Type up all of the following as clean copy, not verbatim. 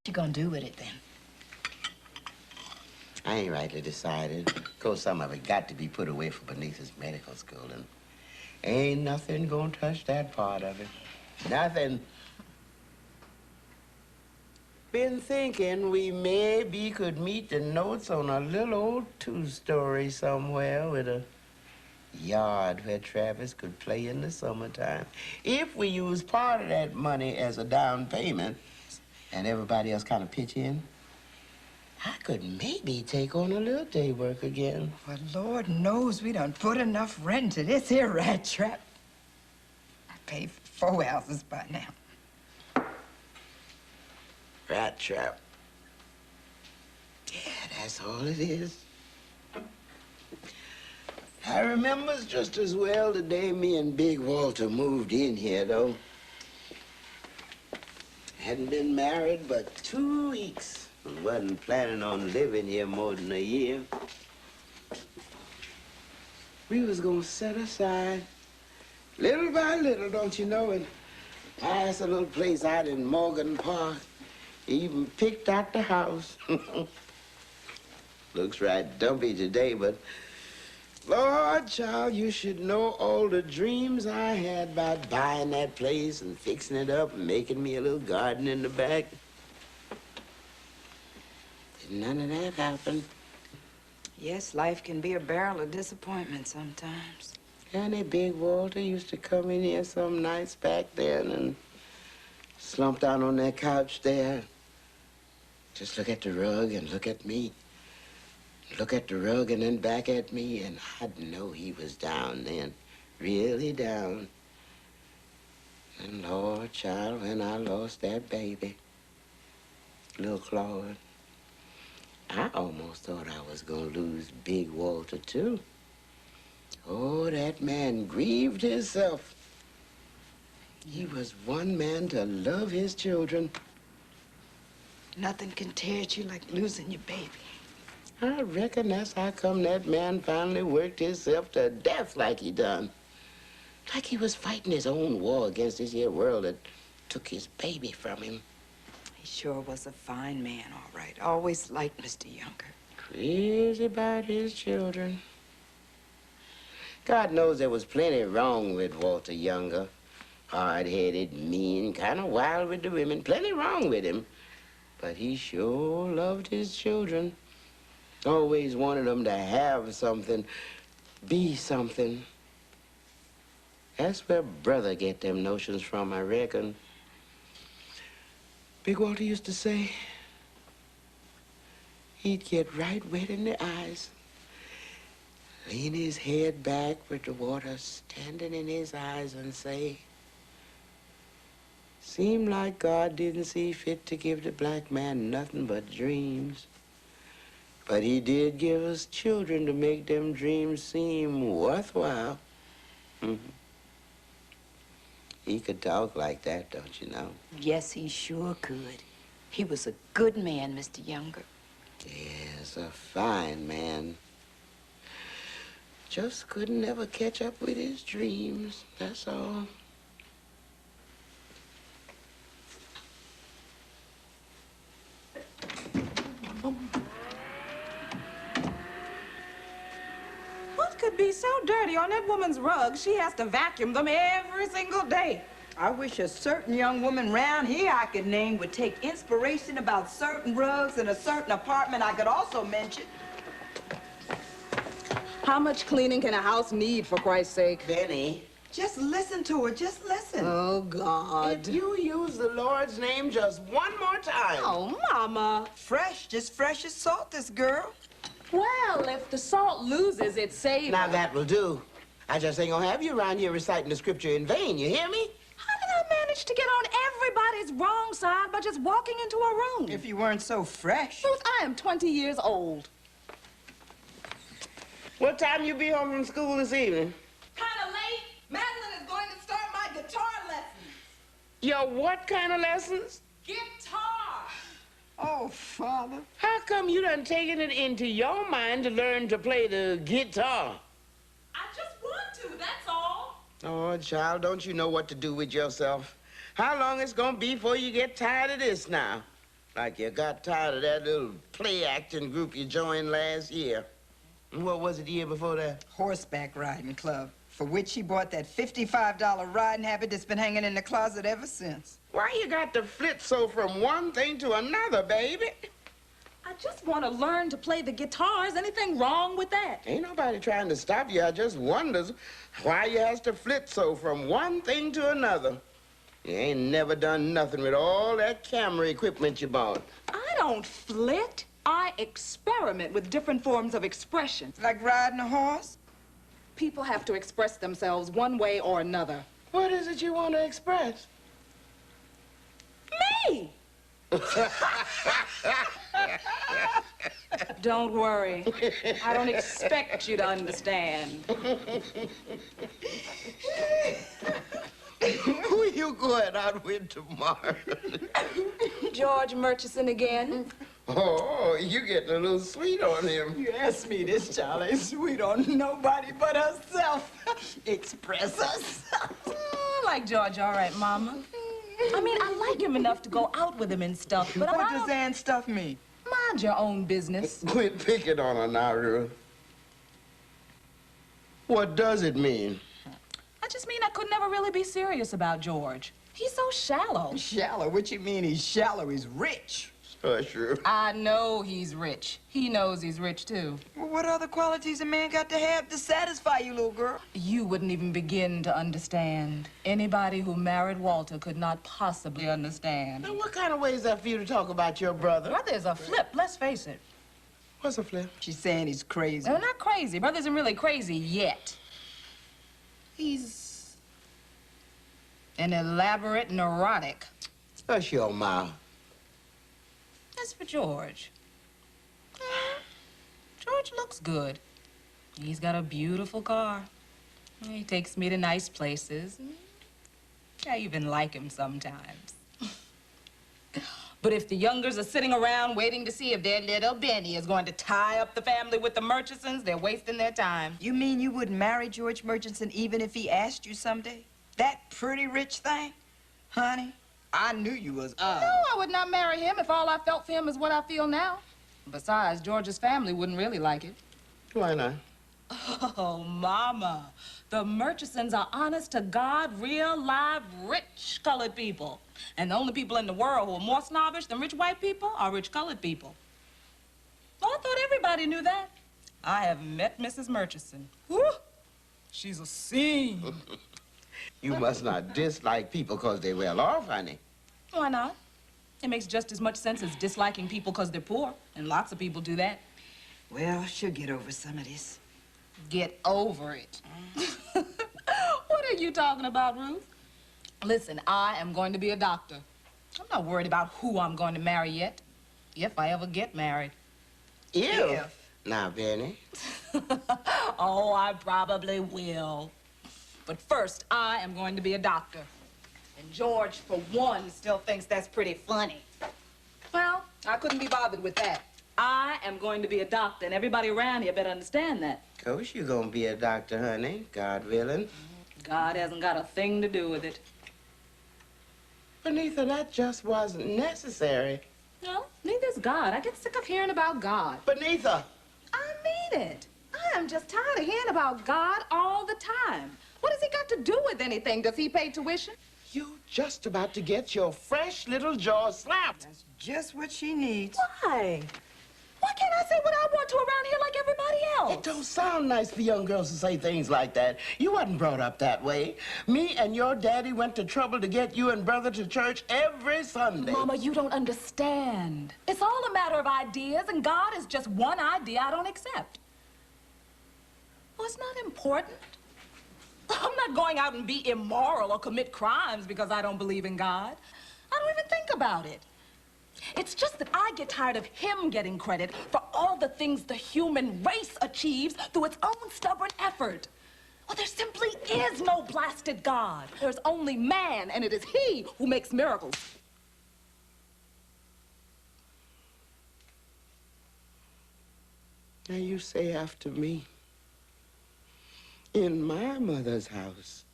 you gonna do with it, then? I ain't rightly decided. Of course, some of it got to be put away for Benitez medical school, and ain't nothing gonna touch that part of it. Nothing. Been thinking we maybe could meet the notes on a little old two-story somewhere with a yard where Travis could play in the summertime. If we use part of that money as a down payment and everybody else kind of pitch in, I could maybe take on a little day work again. Well, Lord knows we done put enough rent to this here rat trap. I paid for 4 houses by now. Rat trap. Yeah, that's all it is. I remember just as well the day me and Big Walter moved in here, though. Hadn't been married but 2 weeks. Wasn't planning on living here more than a year. We was gonna set aside, little by little, don't you know, and pass a little place out in Morgan Park. Even picked out the house. Looks right dumpy today, but Lord, child, you should know all the dreams I had about buying that place and fixing it up and making me a little garden in the back. None of that happened. Yes, life can be a barrel of disappointment sometimes. And Big Walter used to come in here some nights back then and slump down on that couch there. Just look at the rug and look at me. Look at the rug and then back at me, and I'd know he was down then, really down. And Lord, child, when I lost that baby, little Claude, I almost thought I was gonna lose Big Walter, too. Oh, that man grieved himself. He was one man to love his children. Nothing can tear at you like losing your baby. I reckon that's how come that man finally worked himself to death like he done. Like he was fighting his own war against this here world that took his baby from him. He sure was a fine man, all right. Always liked Mr. Younger. Crazy about his children. God knows there was plenty wrong with Walter Younger. Hard-headed, mean, kind of wild with the women. Plenty wrong with him. But he sure loved his children. Always wanted them to have something, be something. That's where Brother get them notions from, I reckon. Big Walter used to say he'd get right wet in the eyes, lean his head back with the water standing in his eyes and say, seemed like God didn't see fit to give the black man nothing but dreams. But he did give us children to make them dreams seem worthwhile. He could talk like that, don't you know? Yes, he sure could. He was a good man, Mr. Younger. Yes, a fine man. Just couldn't ever catch up with his dreams, that's all. What could be so dirty on that woman's rug? She has to vacuum them every single day. I wish a certain young woman round here I could name would take inspiration about certain rugs in a certain apartment I could also mention. How much cleaning can a house need, for Christ's sake? Benny. Just listen to her, just listen. Oh, God. If you use the Lord's name just one more time. Oh, Mama. Fresh, just fresh as salt, this girl. Well, if the salt loses its savor. Now that will do. I just ain't gonna have you around here reciting the scripture in vain, you hear me? How did I manage to get on everybody's wrong side by just walking into a room? If you weren't so fresh. Ruth, I am 20 years old. What time you be home from school this evening? Kind of late. Madeline is going to start my guitar lessons. Your what kind of lessons? Guitar. Oh, Father. How come you done taken it into your mind to learn to play the guitar? I just want to, that's all. Oh, child, don't you know what to do with yourself? How long it's gonna be before you get tired of this now? Like you got tired of that little play-acting group you joined last year. And what was it the year before that? Horseback riding club, for which he bought that $55 riding habit that's been hanging in the closet ever since. Why you got to flit so from one thing to another, baby? I just want to learn to play the guitar. Is anything wrong with that? Ain't nobody trying to stop you. I just wonders why you has to flit so from one thing to another. You ain't never done nothing with all that camera equipment you bought. I don't flit. I experiment with different forms of expression. Like riding a horse? People have to express themselves one way or another. What is it you want to express? Me! Don't worry. I don't expect you to understand. Who you going out with tomorrow? George Murchison again. Oh, you getting a little sweet on him. You asked me this, Charlie. Ain't sweet on nobody but herself. Express herself. I like George all right, Mama. I mean, I like him enough to go out with him and stuff, but What does that stuff mean? mind your own business. Quit picking on her now, Ruth. What does it mean? I just mean I could never really be serious about George. He's so shallow. Shallow? What you mean he's shallow? He's rich. Hush, Ruth. I know he's rich. He knows he's rich, too. Well, what other qualities a man got to have to satisfy you, little girl? You wouldn't even begin to understand. Anybody who married Walter could not possibly understand. Now, what kind of way is that for you to talk about your brother? Brother's a flip, let's face it. What's a flip? She's saying he's crazy. No, not crazy. Brother isn't really crazy yet. He's an elaborate neurotic. Hush your mouth. As for George, George looks good. He's got a beautiful car. He takes me to nice places. I even like him sometimes. But if the Youngers are sitting around waiting to see if their little Benny is going to tie up the family with the Murchisons, they're wasting their time. You mean you wouldn't marry George Murchison even if he asked you someday? That pretty rich thing? Honey, I knew you was No, I would not marry him if all I felt for him is what I feel now. Besides, George's family wouldn't really like it. Why not? Oh, Mama, the Murchisons are honest to God, real, live, rich colored people. And the only people in the world who are more snobbish than rich white people are rich colored people. Oh, I thought everybody knew that. I have met Mrs. Murchison. Whew, she's a scene. You must not dislike people because they well off, honey. Why not? It makes just as much sense as disliking people because they're poor, and lots of people do that. Well, she'll get over some of this. Get over it. What are you talking about, Ruth? Listen, I am going to be a doctor. I'm not worried about who I'm going to marry yet, if I ever get married. If. Now, Benny. Oh, I probably will. But first, I am going to be a doctor. And George, for one, still thinks that's pretty funny. Well, I couldn't be bothered with that. I am going to be a doctor, and everybody around here better understand that. Of course you're gonna be a doctor, honey, God willing. God hasn't got a thing to do with it. Benita, that just wasn't necessary. No, neither's God. I get sick of hearing about God. Benita! I mean it. I am just tired of hearing about God all the time. What has he got to do with anything? Does he pay tuition? You just about to get your fresh little jaw slapped. That's just what she needs. Why? Why can't I say what I want to around here like everybody else? It don't sound nice for young girls to say things like that. You wasn't brought up that way. Me and your daddy went to trouble to get you and brother to church every Sunday. Mama, you don't understand. It's all a matter of ideas, and God is just one idea I don't accept. Well, it's not important. I'm not going out and be immoral or commit crimes because I don't believe in God. I don't even think about it. It's just that I get tired of him getting credit for all the things the human race achieves through its own stubborn effort. Well, there simply is no blasted God. There's only man, and it is he who makes miracles. Now you say after me, in my mother's house,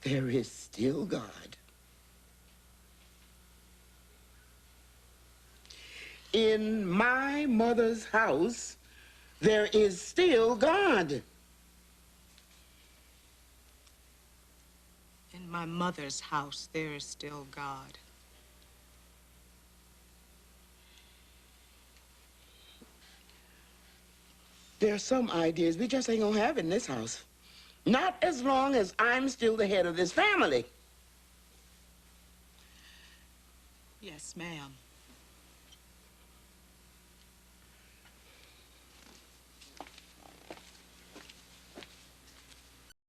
there is still God. in my mother's house, there is still God. In my mother's house, there is still God. There are some ideas we just ain't gonna have in this house. Not as long as I'm still the head of this family. Yes, ma'am.